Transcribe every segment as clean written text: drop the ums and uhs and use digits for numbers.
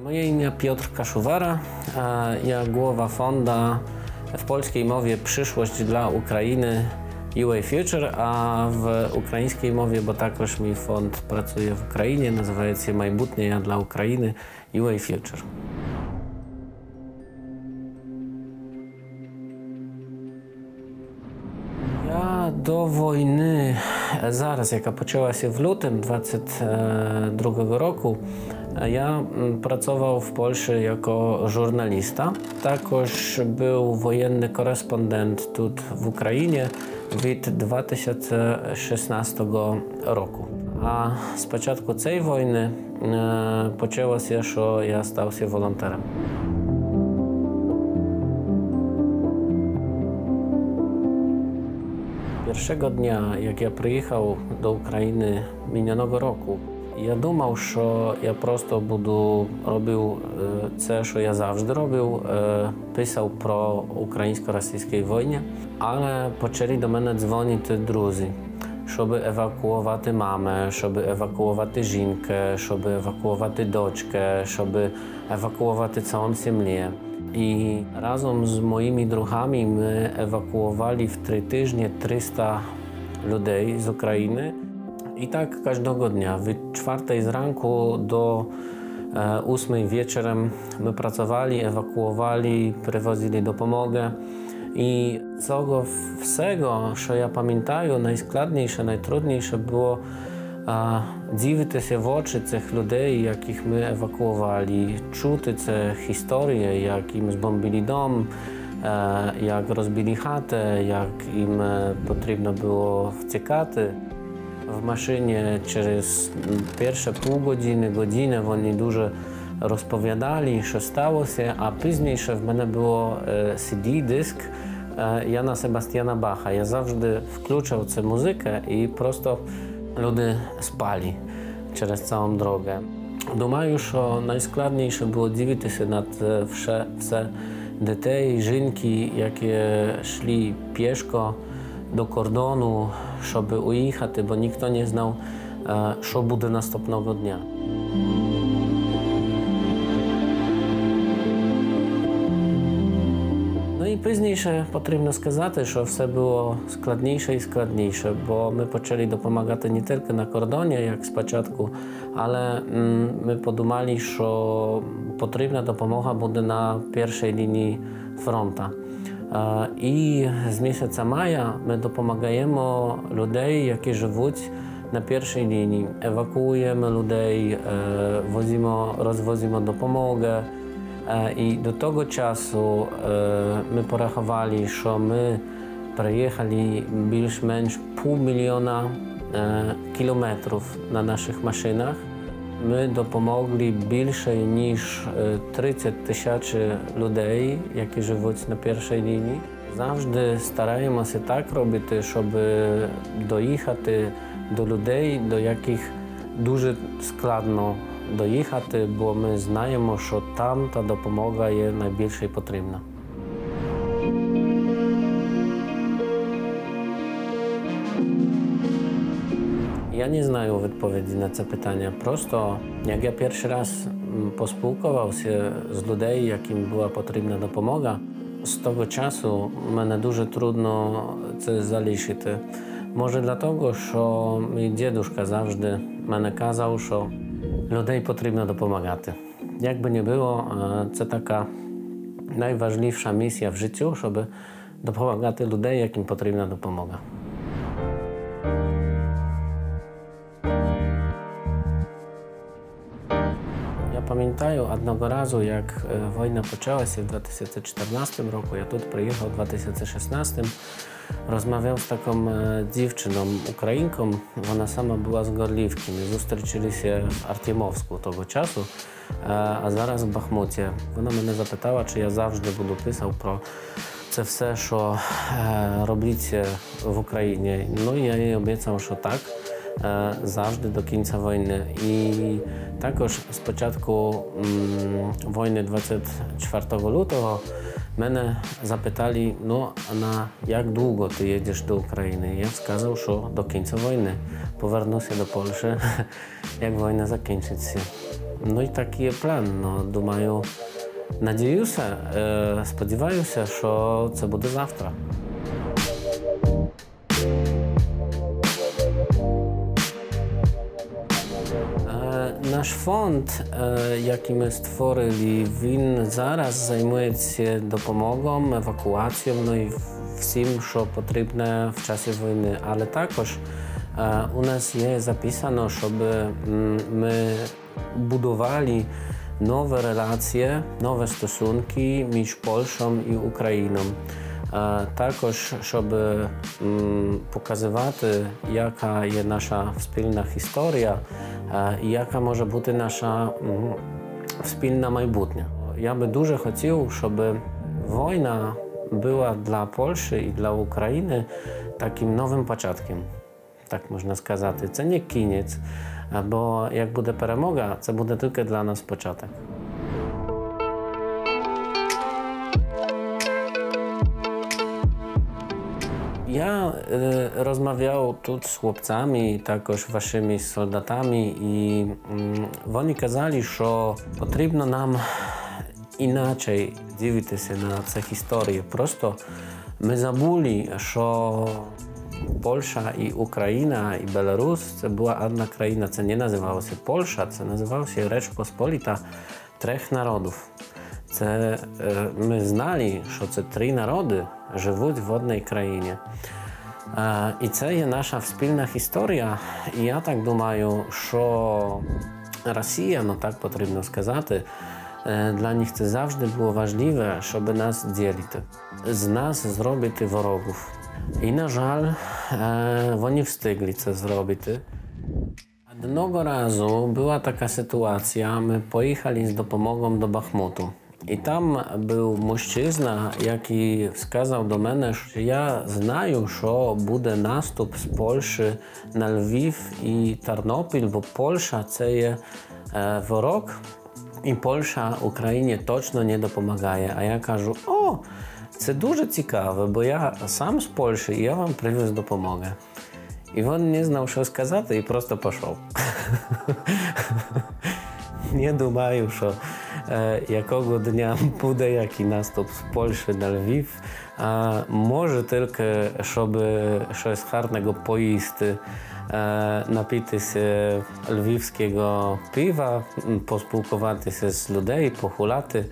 Moje imię Piotr Kaszuwara, ja głowa fonda w polskiej mowie Przyszłość dla Ukrainy UA Future, a w ukraińskiej mowie, bo також mój fond pracuje w Ukrainie, nazywa się Майбутнє dla Ukrainy UA Future. Ja do wojny, zaraz jaka poczęła się w lutym 2022 roku, ja pracował w Polsce jako żurnalista. Також był wojenny korespondent tu w Ukrainie od 2016 roku. A z początku tej wojny poczęło się, że ja stał się wolonterem. Pierwszego dnia, jak ja przyjechał do Ukrainy minionego roku, ja думав, що я просто буду робив це, що я завжди робив, писав про українсько-російській війні, але почали до мене дзвонити друзі, щоб евакуювати маму, щоб евакуювати жінку, щоб евакуювати дочку, щоб евакуювати całą сім'ю. I razem z moimi druhami my ewakuowali w 3 tygodnie 300 ludzi z Ukrainy. I tak każdego dnia, od 4 z ranku do 8 wieczorem my pracowali, ewakuowali, przywozili dopomogę. I co wszystkiego, co ja pamiętam, najskładniejsze, najtrudniejsze było dziwić się w oczy tych ludzi, jakich my ewakuowali, czuć te historie, jak im zbombili dom, jak rozbili chatę, jak im potrzebno było uciekać. W maszynie przez pierwsze pół godziny, godzinę oni dużo rozpowiadali, co stało się, a później w mnie było CD-dysk Jana Sebastiana Bacha. Ja zawsze wkluczał tę muzykę i prosto ludzie spali przez całą drogę. Думаю, що найскладніше було дивитися на все дітей, жінки, які йшли пішко do kordonu, żeby ujechać, bo nikt nie znał, co będzie następnego dnia. No i później potrzebno сказати, że wszystko było składniejsze i składniejsze, bo my zaczęli dopomagać nie tylko na kordonie, jak z początku, ale my podumali, że potrzebna dopomoga będzie na pierwszej linii fronta. I z miesiąca maja my dopomagamy ludziom, którzy żyją na pierwszej linii. Ewakuujemy ludzi, rozwozimy dopomogę. I do tego czasu my porachowali, że my przejechali więcej 500 000 kilometrów na naszych maszynach. My dopomogli więcej niż 30 000 ludzi, którzy żyją na pierwszej linii. Zawsze staramy się tak robić, żeby dojechać do ludzi, do jakich дуже складно доїхати, бо ми знаємо, що там та допомога є найбільше потрібна. Ja nie znam odpowiedzi na te pytania. Prosto, jak ja pierwszy raz pospółkował się z ludźmi, jakim była potrzebna dopomoga, z tego czasu mnie дуже trudno це залишити. Może dlatego, że mój dziaduszka zawsze mnie kazał, że ludziom potrzebno dopomagać. Jakby nie było, to taka najważniejsza misja w życiu, żeby dopomagać ludziom, jakim potrzebna dopomoga. Ja pamiętam jednego razu, jak wojna poczęła się w 2014 roku, ja tu przyjechał w 2016. Rozmawiał z taką dziewczyną, Ukrainką, ona sama była z Gorliwki. My zobaczyli się w Artiemowsku tego czasu, a zaraz w Bachmucie. Ona mnie zapytała, czy ja zawsze będę pisał pro to wszystko, co robicie w Ukrainie. No i ja jej obiecał, że tak, zawsze do końca wojny. I також z początku wojny 24 lutego mnie zapytali, no a na jak długo ty jedziesz do Ukrainy? Ja wskazał, że do końca wojny. Powrócę się do Polski, jak wojna zakończy się. No і такий є план. Ну, думаю, надіюся, сподіваюся, що це буде завтра. Наш фонд, який ми створили, він зараз займається допомогою, евакуацією, ну і всім, що потрібно в часі війни. Але також у нас є записано, щоб ми будували nowe relacje, nowe stosunki między Polską i Ukrainą. Також, щоб показувати, яка є наша спільна історія і яка може бути наша спільна майбутнє. Я би дуже хотів, щоб війна була для Польщі і для України таким новим початком, так можна сказати. Це не кінець, бо як буде перемога, це буде тільки для нас початок. Ja rozmawiał tu z chłopcami, також waszymi soldatami i oni kazali, że potrzebno nam inaczej дивитися на цю історію. Просто ми забули, що Польща і Україна, і Білорусь – це була одна країна. Це не називалося Польща, це називалося Річ Посполита трьох народів. Це, ми знали, що це три народи живуть в одній країні. І це є наша спільна історія. І я так думаю, що Росія, ну так потрібно сказати, для них це завжди було важливе, щоб нас ділити, з нас зробити ворогів. І, на жаль, вони встигли це зробити. Одного разу była taka sytuacja, my pojechali z dopomogą do Bachmutu. I tam był mężczyzna, jaki wskazał do mnie, że ja знаю, що буде наступ з Польщі на Львів і Тернопіль, бо Польща – це є ворог, і Польща Україні точно не допомагає. А я кажу, о, це дуже цікаво, бо я сам з Польщі, і я вам привіз допомогу. І він не знав, що сказати, і просто пішов. Не думаю, що якого дня буде який наступ з Польщі на Львів. Може тільки, щоб щось гарного поїсти, напитися львівського пива, поспілкуватися з людей, погуляти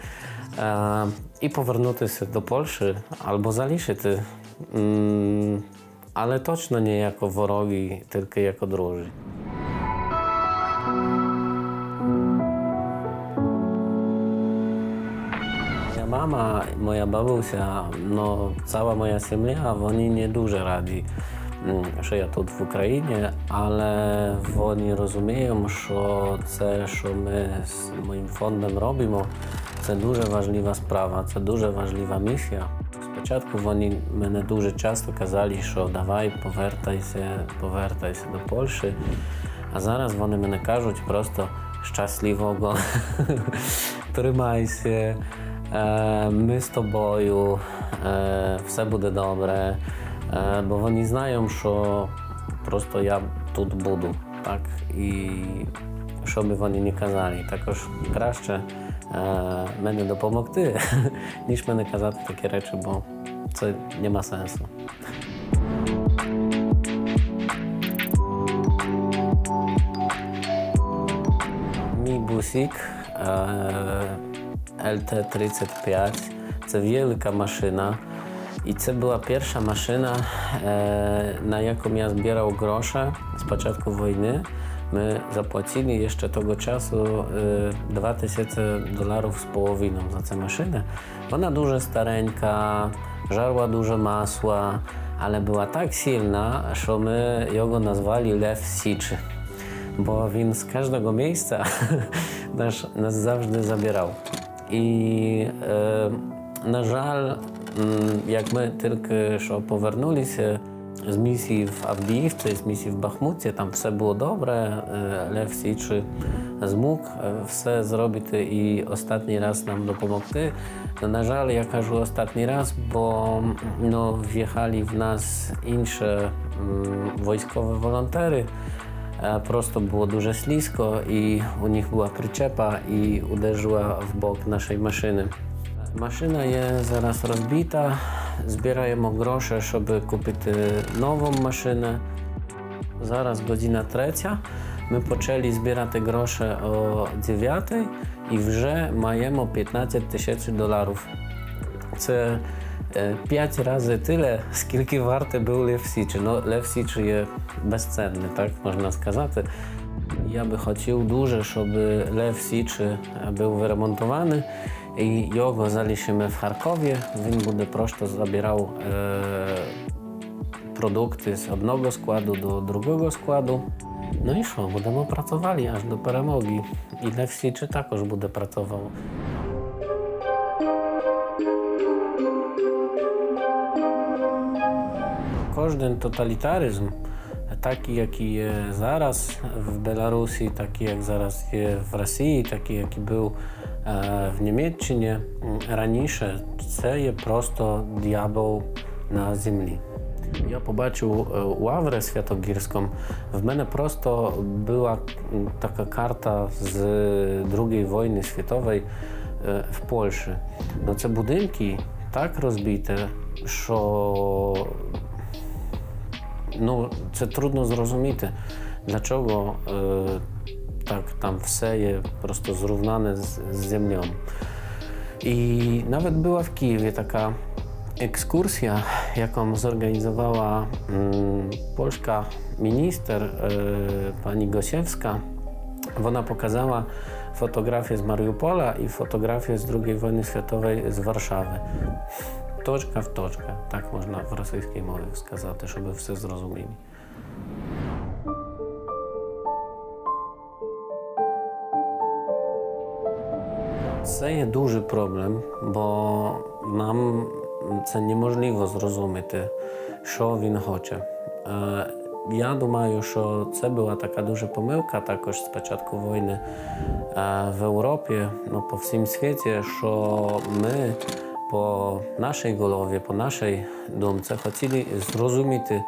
і повернутися до Польщі або залишити. Але точно не як вороги, тільки як друзі. Mama, moja babusia, no cała moja sім'я, вони не дуже раді, що я тут в Україні, але вони розуміють, що це, що ми з моїм фондом робимо, це дуже важлива справа, це дуже важлива місія. Спочатку вони мене дуже часто казали, що давай, повертайся до Польщі, а зараз вони мене кажуть просто щасливого, тримайся. My z tobою, все буде добре, бо вони знають, що просто я тут буду, так, і що би вони не казали, також краще мені допомогти, ніж мені казати такі речі, бо це не має сенсу. Мій бусик LT35, це wielka maszyna i to była pierwsza maszyna, na jaką ja zbierał grosze z początku wojny. My zapłacili jeszcze tego czasu $2000 z połowiną za tę maszynę. Ona dużo stareńka, żarła dużo masła, ale była tak silna, że my ją nazwali Lew Siczy, bo on z każdego miejsca nas zawsze zabierał. I na żal, jak my tylko що повернулися з місії в Авдіївці, з місії в Бахмуті, там все було добре, Лев Січі змог все зробити і останній раз нам допомогти. На жаль, я кажу останній раз, бо в'їхали в нас інші військові волонтери, Prosto było дуже ślisko i u nich była przyczepa i uderzyła w bok naszej maszyny. Maszyna jest zaraz rozbita, zbieramy grosze, żeby kupić nową maszynę. Zaraz godzina 3. My poczęli zbierać te grosze o 9 i вже маємо $15,000. Це 5 razy tyle, скільки варте був Лев Січі. Ну, Лев Січі є безцінний, так можна сказати. Я би хотів дуже, щоб Лев Січі був виремонтований і його залишимо в Харкові. Він буде просто забирав produkty z jednego składu do drugiego składu. No i co, będziemy pracowali aż do перемоги. I Lew Січі також буде pracował. Кожен totalitaryzm, taki jaki jest zaraz w Białorusi, taki jak zaraz jest w Rosji, taki jaki był w Niemczech, раніше, це є просто диявол на землі. Я побачив Лаврę Świętogórską. W мене просто była taka karta z II wojny światowej w Polsce. No te budynki tak rozbite, że no, це trudno zrozumieć, dlaczego tak tam все є просто zrównane z ziemią. I nawet była w Kijowie taka ekskursja, jaką zorganizowała polska minister pani Gosiewska. Ona pokazała fotografię z Mariupola i fotografię z II wojny światowej z Warszawy. Точка в точkę, tak można w rosyjskiej mowie wskazać, żeby wszyscy zrozumieli. Це є дуже проблем, бо нам це неможливо зрозуміти, що він хоче. Я думаю, що це була така дуже помилка також з початку війни в Європі, ну, по всім світі, що ми по нашій голові, по нашій думці хотіли зрозуміти,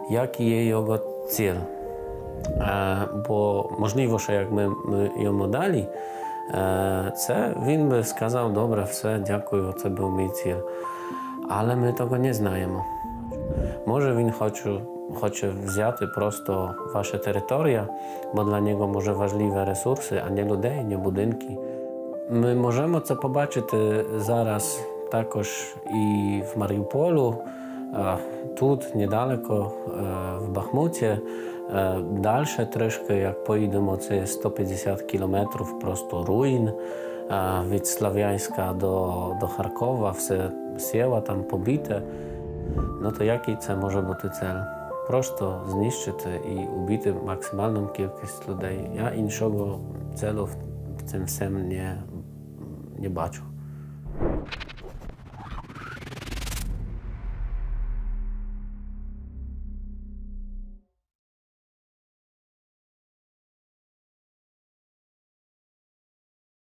який є його ціль. Бо можливо, що як ми йому дали, це він би сказав, добре, все, дякую, це був мій ціль. Але ми того не знаємо. Може він хоче взяти просто ваші території, бо для нього може важливі ресурси, а не людей, не будинки. Ми можемо це побачити зараз також і в Маріуполі, тут недалеко, в Бахмуті. Далі трішки, як поїдемо, це 150 кілометрів просто руїн. Від Слов'янська до Харкова, все села там побите. Ну то який це може бути ціль? Просто знищити і убити максимальну кількість людей. Я іншого цілу в цим всім не бачу.